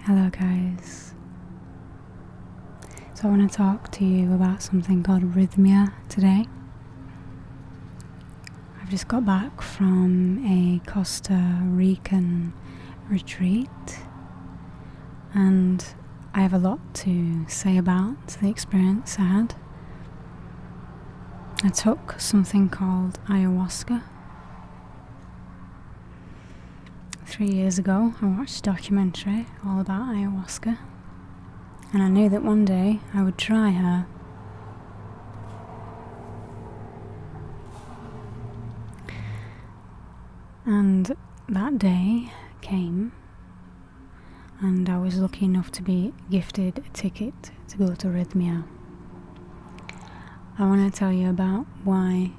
Hello guys, so I want to talk to you about something called arrhythmia today. I've just got back from a Costa Rican retreat and I have a lot to say about the experience I had. I took something called ayahuasca. 3 years ago, I watched a documentary all about ayahuasca, and I knew that one day I would try her. And that day came, and I was lucky enough to be gifted a ticket to go to arrhythmia. I want to tell you about why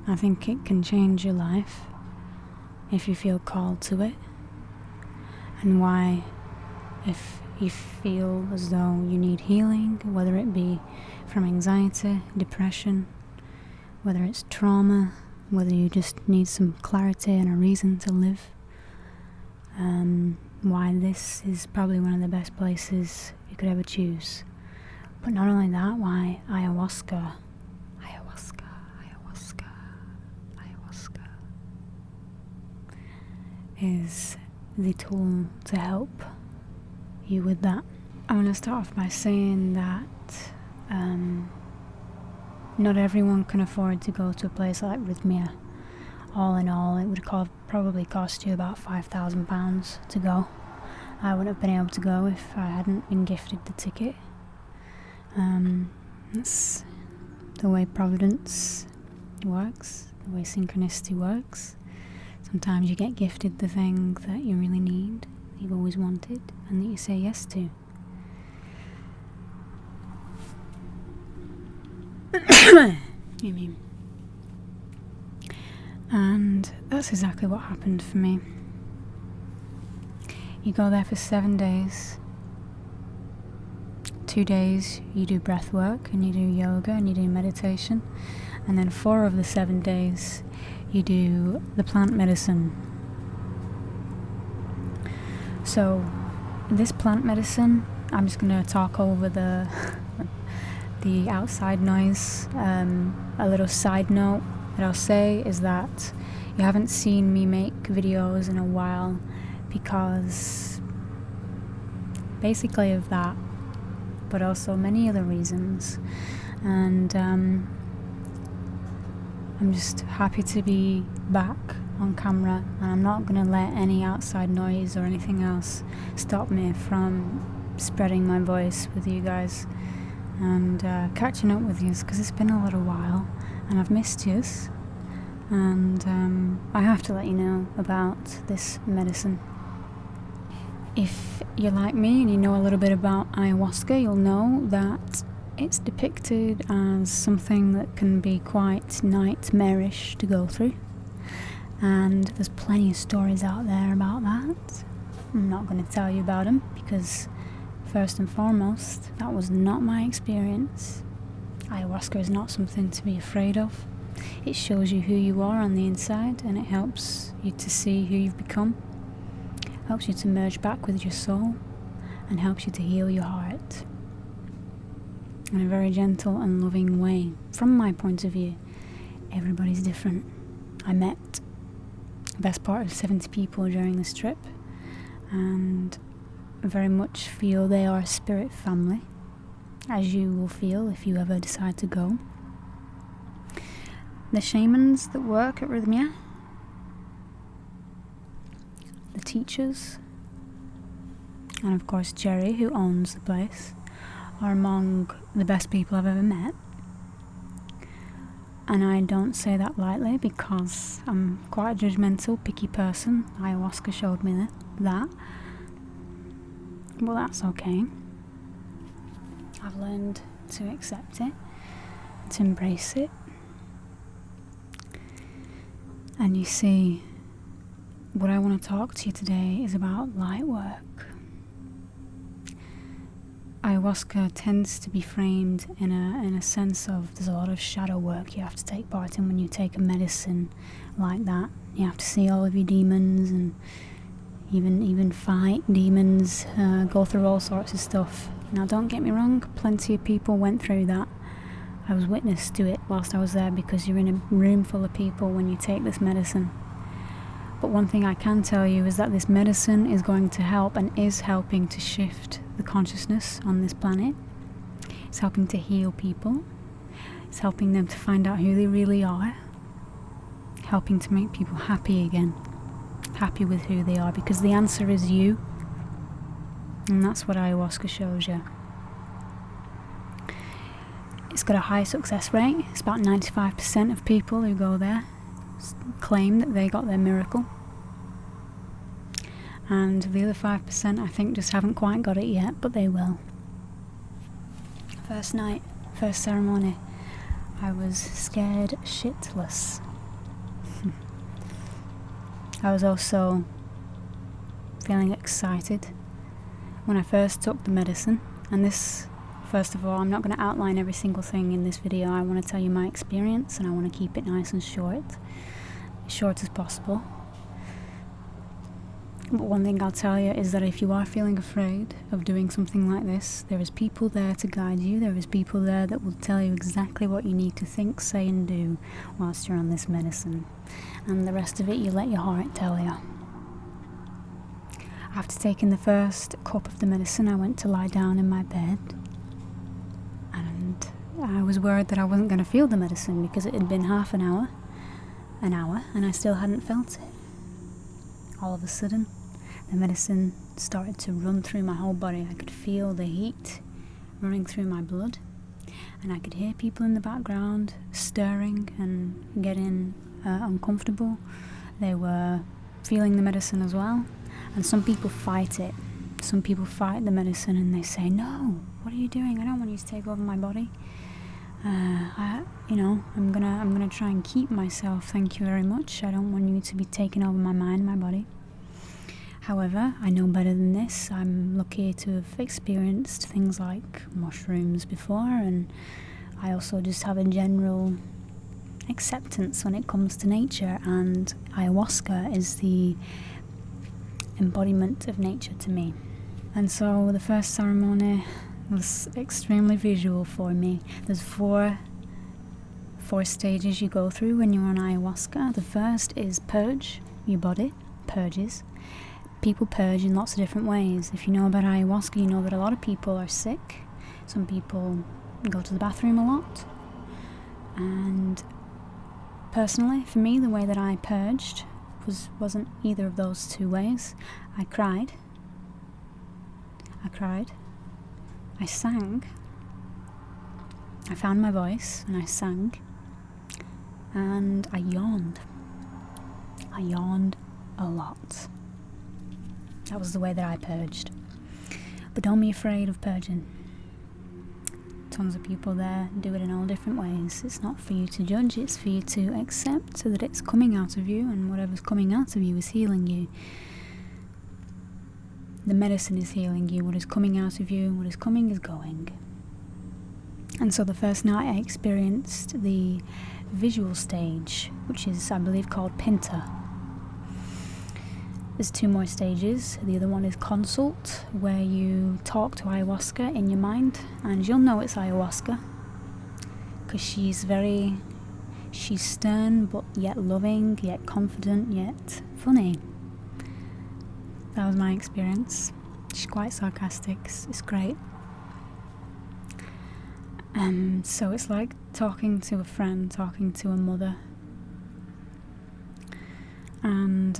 I think it can change your life if you feel called to it, and why, if you feel as though you need healing, whether it be from anxiety, depression, whether it's trauma, whether you just need some clarity and a reason to live, why this is probably one of the best places you could ever choose. But not only that, why ayahuasca is the tool to help you with that. I want to start off by saying that not everyone can afford to go to a place like arrhythmia. All in all, it would probably cost you about £5,000 to go. I wouldn't have been able to go if I hadn't been gifted the ticket. That's the way Providence works, the way Synchronicity works. Sometimes you get gifted the thing that you really need, that you've always wanted, and that you say yes to. You mean? And that's exactly what happened for me. You go there for 7 days. 2 days you do breath work, and you do yoga, and you do meditation. And then 4 of the 7 days you do the plant medicine. So this plant medicine, I'm just going to talk over the outside noise. A little side note that I'll say is that you haven't seen me make videos in a while because basically of that, but also many other reasons. And I'm just happy to be back on camera, and I'm not going to let any outside noise or anything else stop me from spreading my voice with you guys and catching up with you, because it's been a little while and I've missed you, and I have to let you know about this medicine. If you're like me and you know a little bit about ayahuasca, you'll know that it's depicted as something that can be quite nightmarish to go through, and there's plenty of stories out there about that. I'm not going to tell you about them because, first and foremost, that was not my experience. Ayahuasca is not something to be afraid of. It shows you who you are on the inside, and it helps you to see who you've become, helps you to merge back with your soul, and helps you to heal your heart in a very gentle and loving way. From my point of view, everybody's different. I met the best part of 70 people during this trip, and very much feel they are a spirit family, as you will feel if you ever decide to go. The shamans that work at arrhythmia, the teachers, and of course Jerry, who owns the place, are among the best people I've ever met. And I don't say that lightly because I'm quite a judgmental, picky person. Ayahuasca showed me that. Well, that's okay. I've learned to accept it, to embrace it. And you see, what I want to talk to you today is about light work. Ayahuasca tends to be framed in a sense of there's a lot of shadow work you have to take part in when you take a medicine like that. You have to see all of your demons, and even fight demons, go through all sorts of stuff. Now don't get me wrong, plenty of people went through that. I was witness to it whilst I was there, because you're in a room full of people when you take this medicine. But one thing I can tell you is that this medicine is going to help, and is helping to shift the consciousness on this planet. It's helping to heal people. It's helping them to find out who they really are. Helping to make people happy again. Happy with who they are, because the answer is you. And that's what ayahuasca shows you. It's got a high success rate. It's about 95% of people who go there claim that they got their miracle. And the other 5% I think just haven't quite got it yet, but they will. First night, first ceremony, I was scared shitless. I was also feeling excited when I first took the medicine. And this, first of all, I'm not going to outline every single thing in this video. I want to tell you my experience, and I want to keep it nice and short as possible. But one thing I'll tell you is that if you are feeling afraid of doing something like this, there is people there to guide you. There is people there that will tell you exactly what you need to think, say and do whilst you're on this medicine. And the rest of it, you let your heart tell you. After taking the first cup of the medicine, I went to lie down in my bed. And I was worried that I wasn't going to feel the medicine, because it had been half an hour, and I still hadn't felt it. All of a sudden, the medicine started to run through my whole body. I could feel the heat running through my blood, and I could hear people in the background stirring and getting uncomfortable. They were feeling the medicine as well, and some people fight it. Some people fight the medicine and they say, "No, what are you doing? I don't want you to take over my body. I'm gonna try and keep myself. Thank you very much. I don't want you to be taking over my mind, my body." However, I know better than this. I'm lucky to have experienced things like mushrooms before, and I also just have a general acceptance when it comes to nature, and ayahuasca is the embodiment of nature to me. And so the first ceremony was extremely visual for me. There's four stages you go through when you're on ayahuasca. The first is purge. Your body purges. People purge in lots of different ways. If you know about ayahuasca, you know that a lot of people are sick. Some people go to the bathroom a lot. And personally, for me, the way that I purged wasn't either of those two ways. I cried. I sang. I found my voice and I sang. And I yawned. I yawned a lot. That was the way that I purged. But don't be afraid of purging. Tons of people there do it in all different ways. It's not for you to judge, it's for you to accept that it's coming out of you, and whatever's coming out of you is healing you. The medicine is healing you. What is coming out of you, what is coming is going. And so the first night I experienced the visual stage, which is, I believe, called Pinta. There's 2 more stages. The other one is consult, where you talk to ayahuasca in your mind, and you'll know it's ayahuasca, because she's stern, but yet loving, yet confident, yet funny. That was my experience. She's quite sarcastic. It's great. So it's like talking to a friend, talking to a mother. And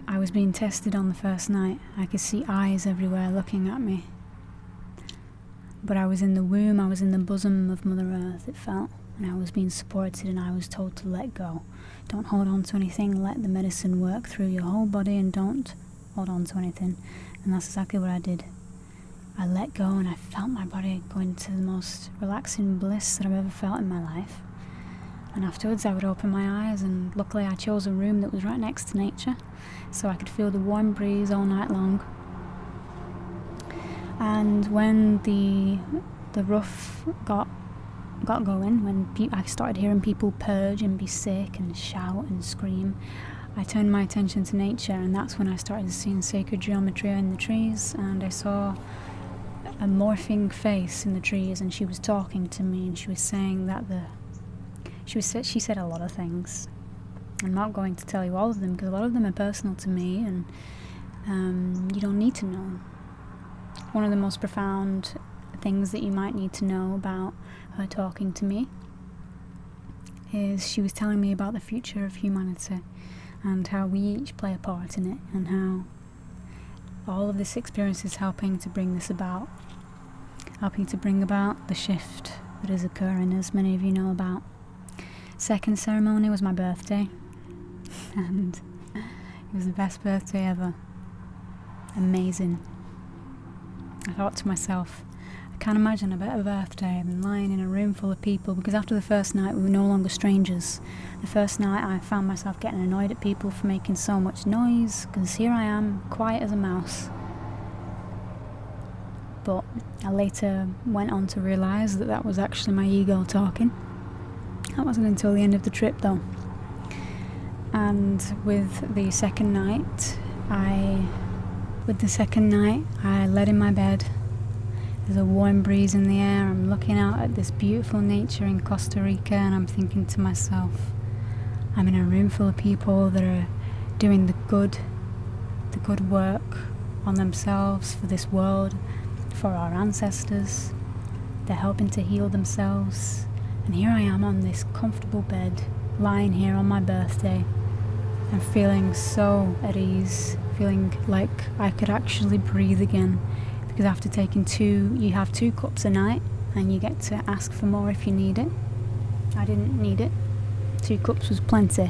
I was being tested on the first night. I could see eyes everywhere looking at me. But I was in the womb, I was in the bosom of Mother Earth, it felt. And I was being supported, and I was told to let go. Don't hold on to anything, let the medicine work through your whole body, and don't hold on to anything. And that's exactly what I did. I let go, and I felt my body go into the most relaxing bliss that I've ever felt in my life. And afterwards I would open my eyes, and luckily I chose a room that was right next to nature, so I could feel the warm breeze all night long. And when the rough got going, when I started hearing people purge and be sick and shout and scream, I turned my attention to nature, and that's when I started seeing sacred geometry in the trees, and I saw a morphing face in the trees, and she was talking to me, and she was saying that she said a lot of things. I'm not going to tell you all of them because a lot of them are personal to me, and you don't need to know. One of the most profound things that you might need to know about her talking to me is she was telling me about the future of humanity and how we each play a part in it, and how all of this experience is helping to bring this about, helping to bring about the shift that is occurring, as many of you know about. Second ceremony was my birthday, and it was the best birthday ever. Amazing. I thought to myself, I can't imagine a better birthday than lying in a room full of people, because after the first night we were no longer strangers. The first night I found myself getting annoyed at people for making so much noise, because here I am, quiet as a mouse. But I later went on to realise that that was actually my ego talking. That wasn't until the end of the trip though. And with the second night, I lay in my bed. There's a warm breeze in the air. I'm looking out at this beautiful nature in Costa Rica, and I'm thinking to myself, I'm in a room full of people that are doing the good work on themselves, for this world, for our ancestors. They're helping to heal themselves. And here I am on this comfortable bed, lying here on my birthday, and feeling so at ease, feeling like I could actually breathe again. Because after taking you have 2 cups a night, and you get to ask for more if you need it. I didn't need it. 2 cups was plenty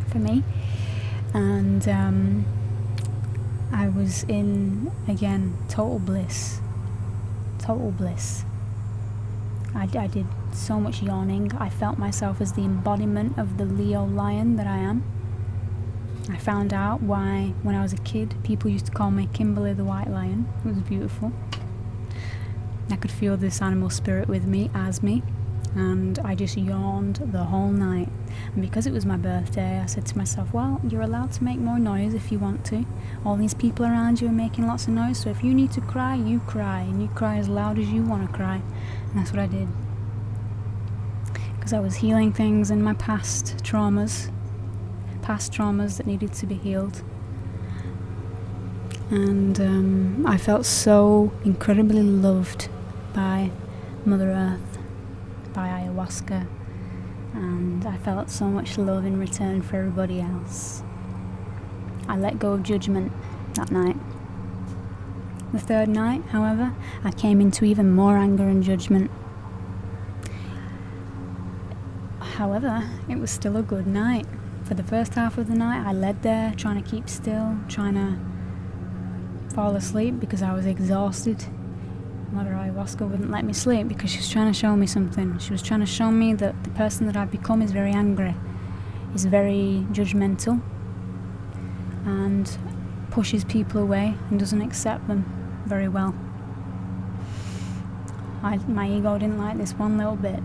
for me. And I was in, again, total bliss. I did so much yawning. I felt myself as the embodiment of the Leo lion that I am. I found out why, when I was a kid, people used to call me Kimberly the White Lion. It was beautiful. I could feel this animal spirit with me, as me, and I just yawned the whole night. And because it was my birthday, I said to myself, well, you're allowed to make more noise if you want to. All these people around you are making lots of noise, so if you need to cry, you cry, and you cry as loud as you want to cry. And that's what I did. Because I was healing things in my past traumas that needed to be healed. And I felt so incredibly loved by Mother Earth, by ayahuasca, and I felt so much love in return for everybody else. I let go of judgment that night. The third night, however, I came into even more anger and judgment. However, it was still a good night. For the first half of the night, I led there, trying to keep still, trying to fall asleep because I was exhausted. Mother Ayahuasca wouldn't let me sleep because she was trying to show me something. She was trying to show me that the person that I've become is very angry, is very judgmental, and pushes people away and doesn't accept them very well. My ego didn't like this one little bit.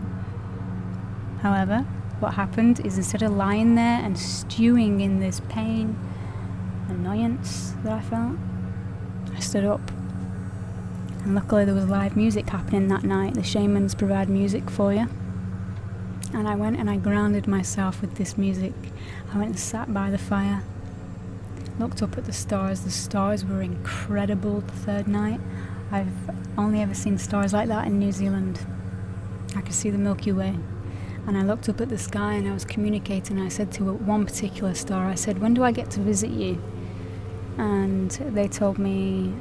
However, what happened is, instead of lying there and stewing in this pain, annoyance that I felt, I stood up. And luckily there was live music happening that night. The shamans provide music for you. And I went and I grounded myself with this music. I went and sat by the fire, looked up at the stars. The stars were incredible the third night. I've only ever seen stars like that in New Zealand. I could see the Milky Way. And I looked up at the sky and I was communicating. I said to one particular star, I said, when do I get to visit you? And they told me,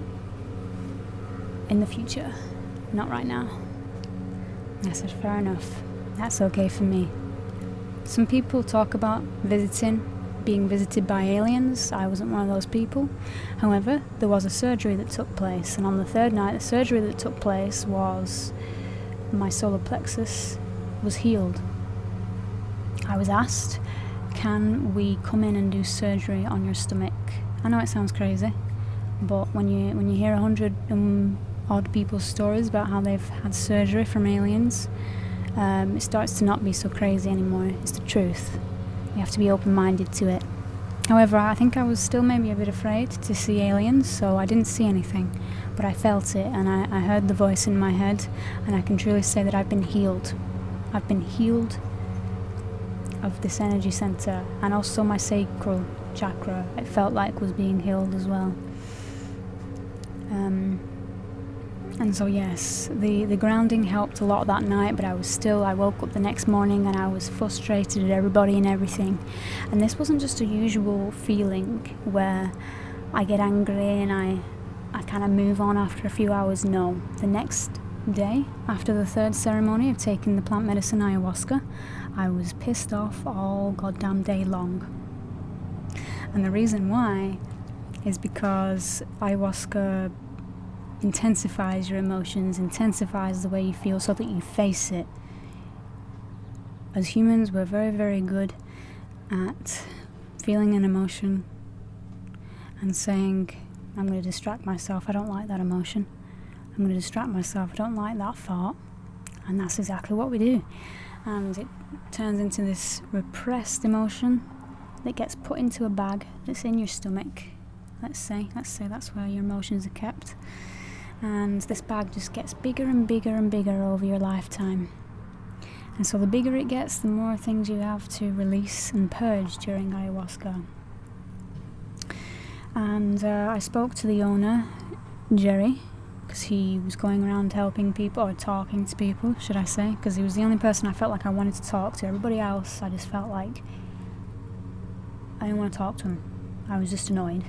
in the future, not right now. I said, fair enough, that's okay for me. Some people talk about being visited by aliens. I wasn't one of those people. However, there was a surgery that took place, and on the third night, the surgery that took place was my solar plexus was healed. I was asked, can we come in and do surgery on your stomach? I know it sounds crazy, but when you hear 100 odd people's stories about how they've had surgery from aliens, it starts to not be so crazy anymore. It's the truth. You have to be open-minded to it. However, I think I was still maybe a bit afraid to see aliens, so I didn't see anything, but I felt it, and I heard the voice in my head, and I can truly say that I've been healed. I've been healed of this energy center, and also my sacral chakra, it felt like, was being healed as well. And so yes, the grounding helped a lot that night, but I woke up the next morning and I was frustrated at everybody and everything. And this wasn't just a usual feeling where I get angry and I kind of move on after a few hours. No, the next day, after the third ceremony of taking the plant medicine ayahuasca, I was pissed off all goddamn day long. And the reason why is because ayahuasca intensifies your emotions, intensifies the way you feel so that you face it. As humans, we're very, very good at feeling an emotion and saying, I'm going to distract myself, I don't like that emotion. I'm going to distract myself, I don't like that thought. And that's exactly what we do. And it turns into this repressed emotion that gets put into a bag that's in your stomach. Let's say that's where your emotions are kept. And this bag just gets bigger and bigger and bigger over your lifetime. And so the bigger it gets, the more things you have to release and purge during ayahuasca. And I spoke to the owner, Jerry, because he was going around helping people, or talking to people, should I say, because he was the only person I felt like I wanted to talk to. Everybody else, I just felt like I didn't want to talk to him. I was just annoyed.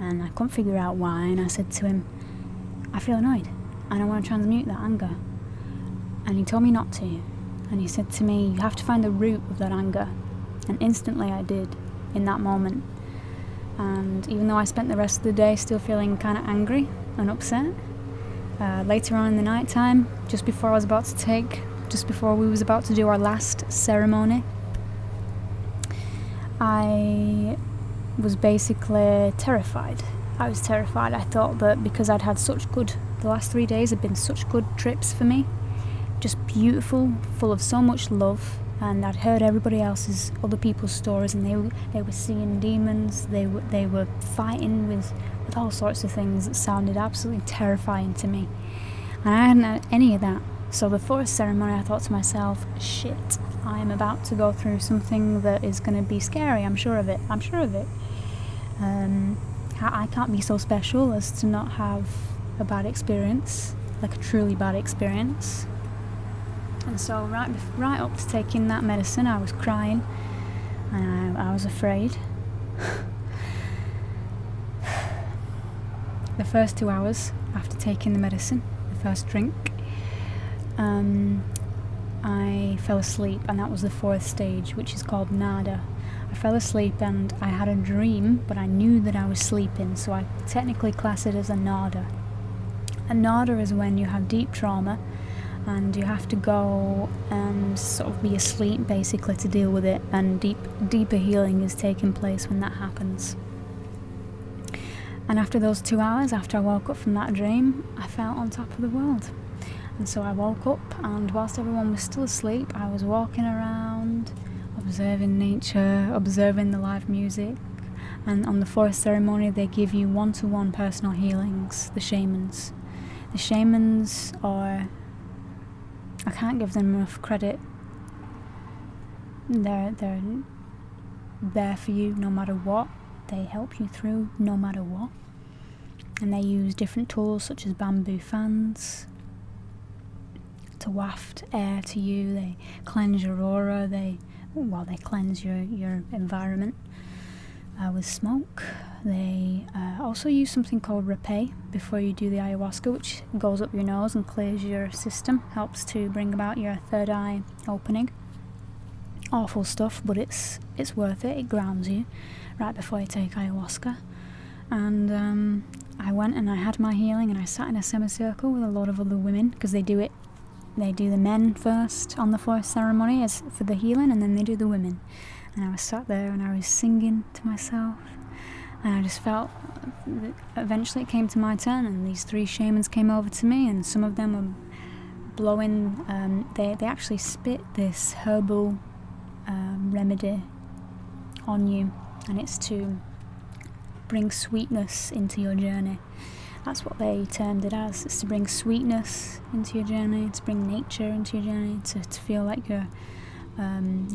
And I couldn't figure out why, and I said to him, I feel annoyed, and I want to transmute that anger. And he told me not to. And he said to me, you have to find the root of that anger. And instantly I did, in that moment. And even though I spent the rest of the day still feeling kind of angry and upset, later on in the night time, just before we was about to do our last ceremony, I was basically terrified. I was terrified. I thought that because I'd had the last 3 days had been such good trips for me, just beautiful, full of so much love, and I'd heard other people's stories, and they were seeing demons, they were fighting with all sorts of things that sounded absolutely terrifying to me, and I hadn't had any of that. So the fourth ceremony, I thought to myself, shit, I am about to go through something that is going to be scary. I'm sure of it. I can't be so special as to not have a bad experience, like a truly bad experience. And so right up to taking that medicine, I was crying, and I was afraid. The first 2 hours after taking the medicine, the first drink, I fell asleep, and that was the fourth stage, which is called nada. I fell asleep and I had a dream, but I knew that I was sleeping, so I technically class it as a nada. A nada is when you have deep trauma and you have to go and sort of be asleep basically to deal with it, and deeper healing is taking place when that happens. And after those 2 hours, after I woke up from that dream, I felt on top of the world. And so I woke up, and whilst everyone was still asleep, I was walking around, observing nature, observing the live music. And on the fourth ceremony, they give you one-to-one personal healings, the shamans. The shamans are, I can't give them enough credit. They're there for you no matter what. They help you through no matter what. And they use different tools such as bamboo fans to waft air to you. They cleanse your aura. They cleanse your environment with smoke. They also use something called rapé before you do the ayahuasca, which goes up your nose and clears your system, helps to bring about your third eye opening. Awful stuff, but it's worth it. It grounds you right before you take ayahuasca. And I went and I had my healing, and I sat in a semicircle with a lot of other women, because they do the men first on the fourth ceremony as for the healing, and then they do the women. And I was sat there and I was singing to myself, and I just felt that eventually it came to my turn, and these 3 shamans came over to me, and some of them were blowing, they actually spit this herbal remedy on you, and it's to bring sweetness into your journey. That's what they termed it as. It's to bring sweetness into your journey, to bring nature into your journey, to feel like you're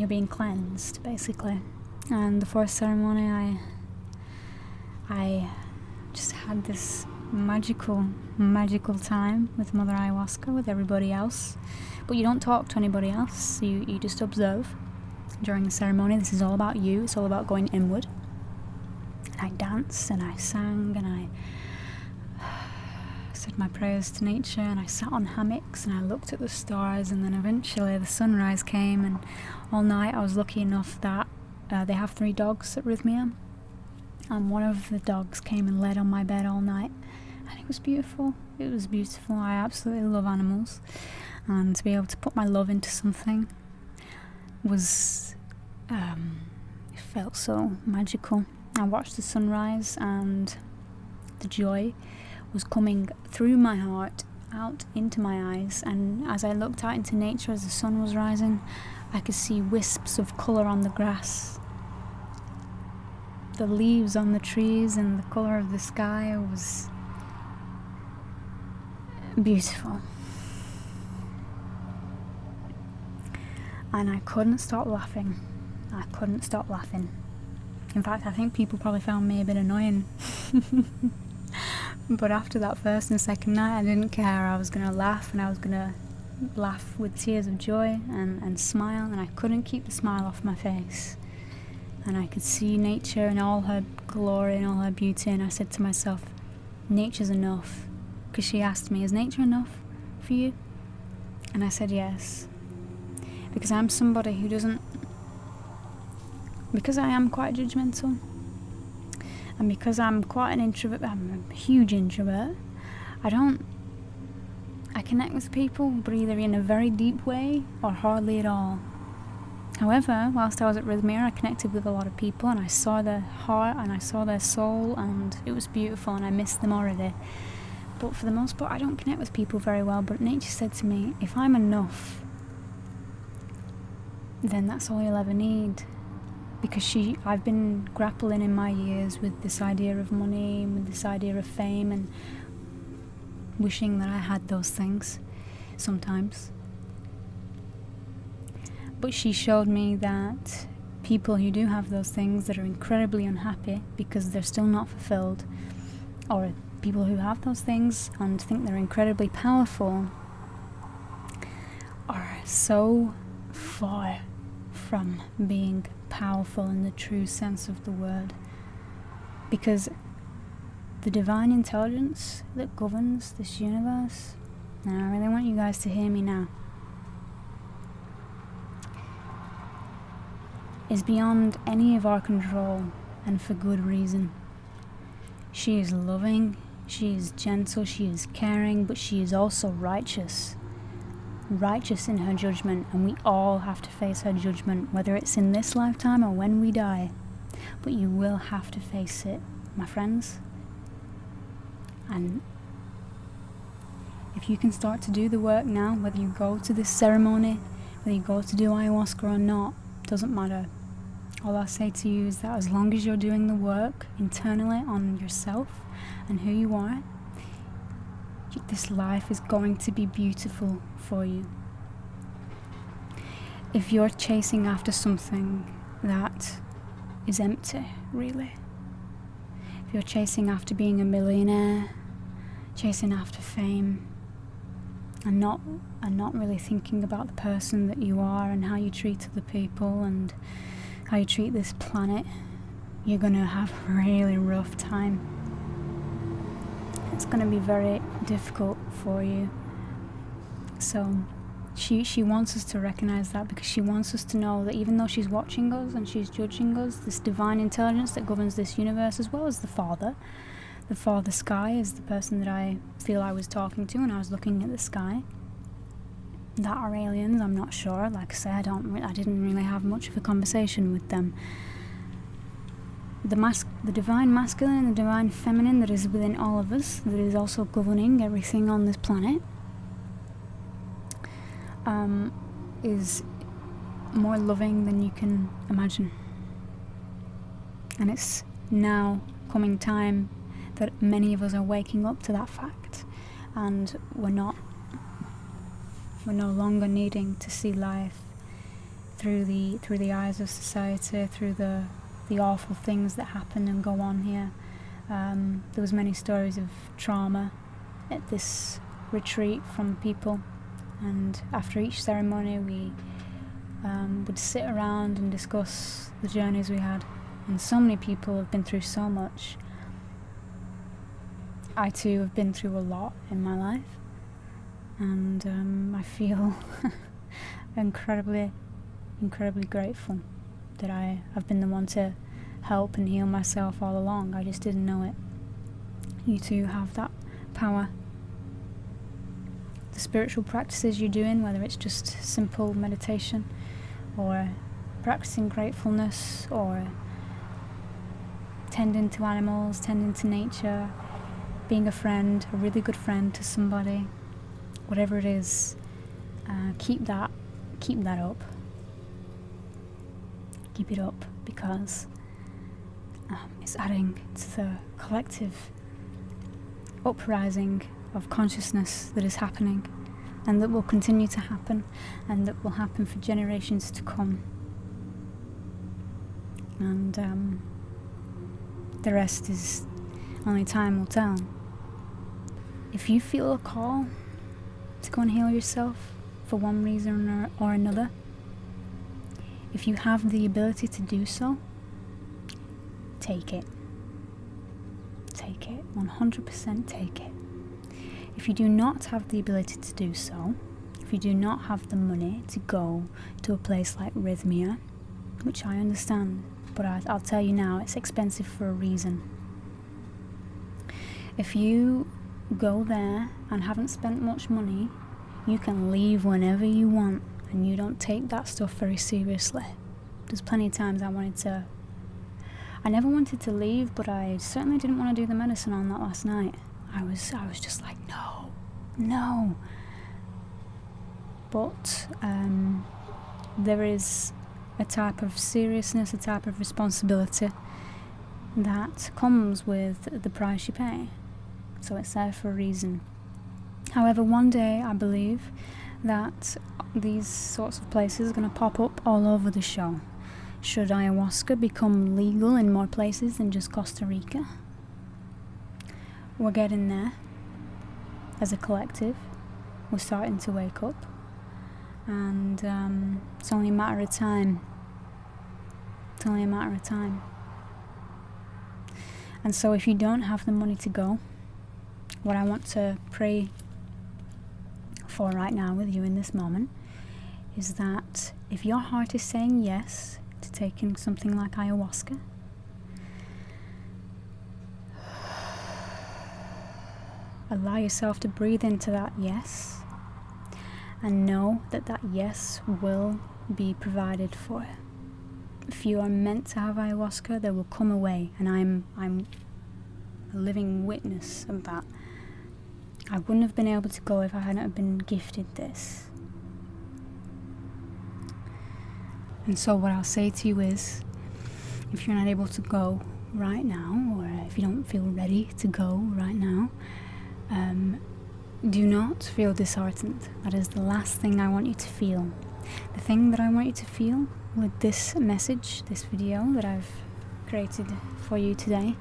being cleansed, basically. And the forest ceremony, I just had this magical time with Mother Ayahuasca, with everybody else. But you don't talk to anybody else, you just observe during the ceremony. This is all about you, it's all about going inward. And I danced and I sang and I said my prayers to nature, and I sat on hammocks and I looked at the stars, and then eventually the sunrise came, and all night I was lucky enough that they have 3 dogs at Rhythmia, and one of the dogs came and laid on my bed all night, and it was beautiful. I absolutely love animals, and to be able to put my love into something was it felt so magical. I watched the sunrise, and the joy was coming through my heart out into my eyes, and as I looked out into nature as the sun was rising, I could see wisps of colour on the grass, the leaves on the trees, and the colour of the sky was beautiful. And I couldn't stop laughing. In fact, I think people probably found me a bit annoying. But after that first and second night, I didn't care. I was going to laugh, and I was going to laugh with tears of joy and smile, and I couldn't keep the smile off my face. And I could see nature in all her glory and all her beauty, and I said to myself, nature's enough. Because she asked me, is nature enough for you? And I said yes. Because I'm somebody who doesn't... Because I am quite judgmental, and because I'm quite an introvert, I'm a huge introvert, I connect with people, but either in a very deep way or hardly at all. However, whilst I was at Rhythmia, I connected with a lot of people, and I saw their heart and I saw their soul, and it was beautiful, and I missed them already. But for the most part, I don't connect with people very well. But nature said to me, if I'm enough, then that's all you'll ever need. Because I've been grappling in my years with this idea of money, with this idea of fame, and wishing that I had those things sometimes. But she showed me that people who do have those things that are incredibly unhappy because they're still not fulfilled, or people who have those things and think they're incredibly powerful, are so far from being powerful in the true sense of the word. Because the divine intelligence that governs this universe, and I really want you guys to hear me now, is beyond any of our control, and for good reason. She is loving, she is gentle, she is caring, but she is also righteous in her judgment, and we all have to face her judgment, whether it's in this lifetime or when we die. But you will have to face it, my friends. And if you can start to do the work now, whether you go to this ceremony, whether you go to do ayahuasca or not, doesn't matter. All I'll say to you is that as long as you're doing the work internally on yourself and who you are, this life is going to be beautiful for you. If you're chasing after something that is empty, really, if you're chasing after being a millionaire, chasing after fame, and not really thinking about the person that you are and how you treat other people and how you treat this planet, you're going to have a really rough time. It's going to be very difficult for you. So she wants us to recognize that, because she wants us to know that even though she's watching us and she's judging us, this divine intelligence that governs this universe, as well as the Father Sky is the person that I feel I was talking to when I was looking at the sky. That are aliens, I'm not sure. Like I said, I didn't really have much of a conversation with them. The divine masculine and the divine feminine that is within all of us, that is also governing everything on this planet, is more loving than you can imagine. And it's now coming time that many of us are waking up to that fact, and we're no longer needing to see life through the eyes of society, through the awful things that happen and go on here. There was many stories of trauma at this retreat from people, and after each ceremony we would sit around and discuss the journeys we had. And so many people have been through so much. I too have been through a lot in my life, and I feel incredibly grateful that I have been the one to help and heal myself all along. I just didn't know it. You too have that power. The spiritual practices you're doing, whether it's just simple meditation or practicing gratefulness or tending to animals, tending to nature, being a friend, a really good friend to somebody, whatever it is, keep that up. Keep it up, because it's adding to the collective uprising of consciousness that is happening, and that will continue to happen, and that will happen for generations to come. And the rest is only time will tell. If you feel a call to go and heal yourself for one reason or another, if you have the ability to do so, take it. Take it. 100% take it. If you do not have the ability to do so, if you do not have the money to go to a place like Rhythmia, which I understand, but I'll tell you now, it's expensive for a reason. If you go there and haven't spent much money, you can leave whenever you want, and you don't take that stuff very seriously. There's plenty of times I never wanted to leave, but I certainly didn't want to do the medicine on that last night. I was just like, no. But there is a type of seriousness, a type of responsibility that comes with the price you pay. So it's there for a reason. However, one day I believe that these sorts of places are going to pop up all over the show. Should ayahuasca become legal in more places than just Costa Rica? We're getting there. As a collective, we're starting to wake up. And it's only a matter of time. It's only a matter of time. And so if you don't have the money to go, what I want to pray for right now with you in this moment is that if your heart is saying yes to taking something like ayahuasca, allow yourself to breathe into that yes, and know that that yes will be provided for. If you are meant to have ayahuasca, there will come a way, and I'm a living witness of that. I wouldn't have been able to go if I hadn't have been gifted this. And so what I'll say to you is, if you're not able to go right now, or if you don't feel ready to go right now, do not feel disheartened. That is the last thing I want you to feel. The thing that I want you to feel with this message, this video that I've created for you today,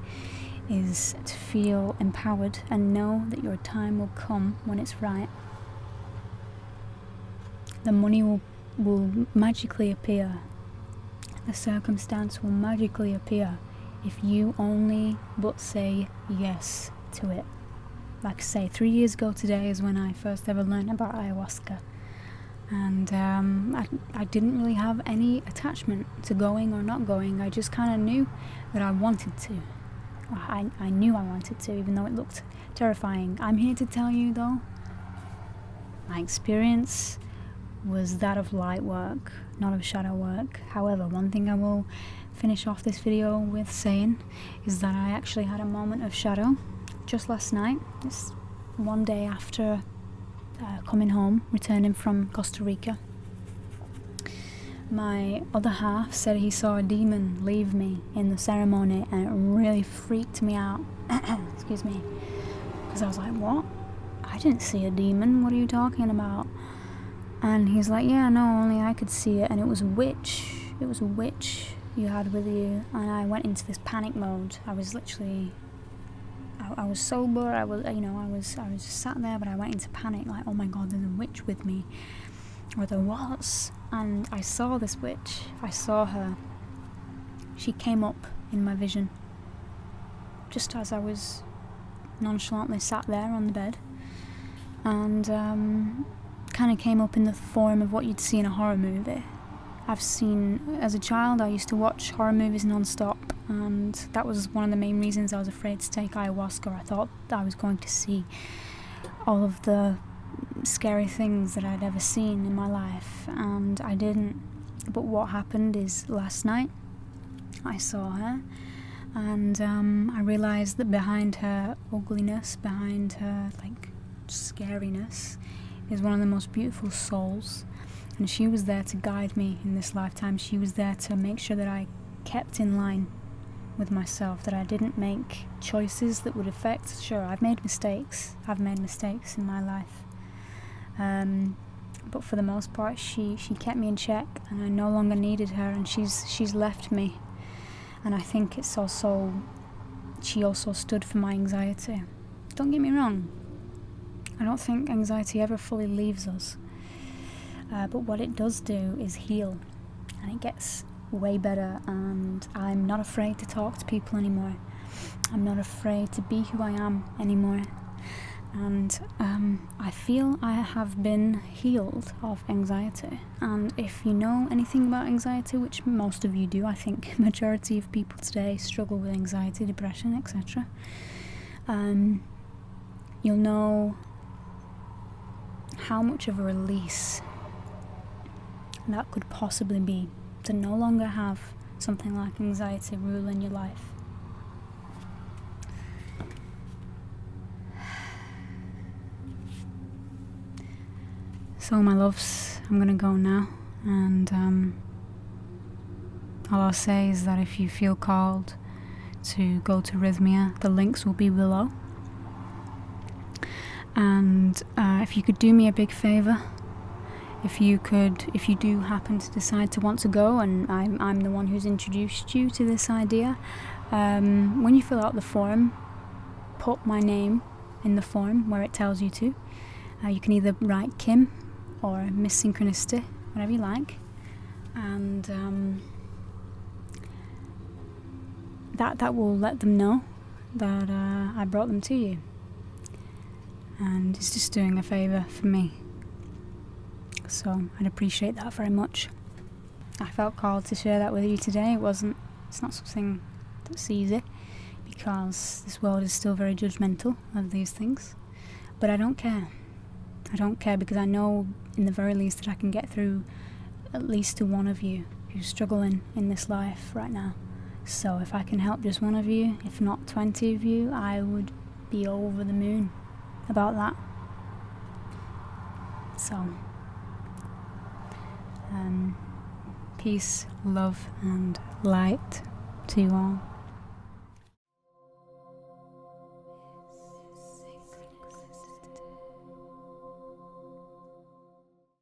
is to feel empowered and know that your time will come when it's right. The money will magically appear. The circumstance will magically appear if you only but say yes to it. Like I say, 3 years ago today is when I first ever learned about ayahuasca. And I didn't really have any attachment to going or not going. I just kind of knew that I wanted to. I knew I wanted to, even though it looked terrifying. I'm here to tell you, though, my experience was that of light work, not of shadow work. However, one thing I will finish off this video with saying is that I actually had a moment of shadow just last night. It's one day after coming home, returning from Costa Rica. my other half said he saw a demon leave me in the ceremony, and it really freaked me out. Excuse me. Because I was like, what? I didn't see a demon, what are you talking about? And he's like, yeah, no, only I could see it, and it was a witch. It was a witch you had with you. And I went into this panic mode. I was literally, I was sober, I was just sat there, but I went into panic, like, oh my god, there's a witch with me. Or there was. And I saw this witch. I saw her. She came up in my vision, just as I was nonchalantly sat there on the bed, and kind of came up in the form of what you'd see in a horror movie. As a child, I used to watch horror movies non-stop, and that was one of the main reasons I was afraid to take ayahuasca. I thought I was going to see all of the scary things that I'd ever seen in my life, and I didn't. But what happened is, last night I saw her, and I realised that behind her ugliness, behind her scariness, is one of the most beautiful souls. And she was there to guide me in this lifetime. She was there to make sure that I kept in line with myself, that I didn't make choices that would affect. Sure, I've made mistakes in my life, but for the most part she kept me in check, and I no longer needed her, and she's left me. And I think it's also, she also stood for my anxiety. Don't get me wrong, I don't think anxiety ever fully leaves us, but what it does do is heal, and it gets way better, and I'm not afraid to talk to people anymore. I'm not afraid to be who I am anymore, and I feel I have been healed of anxiety. And if you know anything about anxiety, which most of you do, I think majority of people today struggle with anxiety, depression, etc., you'll know how much of a release that could possibly be, to no longer have something like anxiety rule in your life. So my loves, I'm gonna go now, and all I'll say is that if you feel called to go to Rhythmia, the links will be below. And if you could do me a big favour, if you do happen to decide to want to go, and I'm the one who's introduced you to this idea, when you fill out the form, put my name in the form where it tells you to. You can either write Kim or Miss Synchronicity, whatever you like, and that will let them know that I brought them to you, and it's just doing a favour for me. So I'd appreciate that very much. I felt called to share that with you today. It's not something that's easy, because this world is still very judgmental of these things. But I don't care. I don't care, because I know in the very least that I can get through at least to one of you who's struggling in this life right now. So if I can help just one of you, if not 20 of you, I would be over the moon about that. So peace, love and light to you all.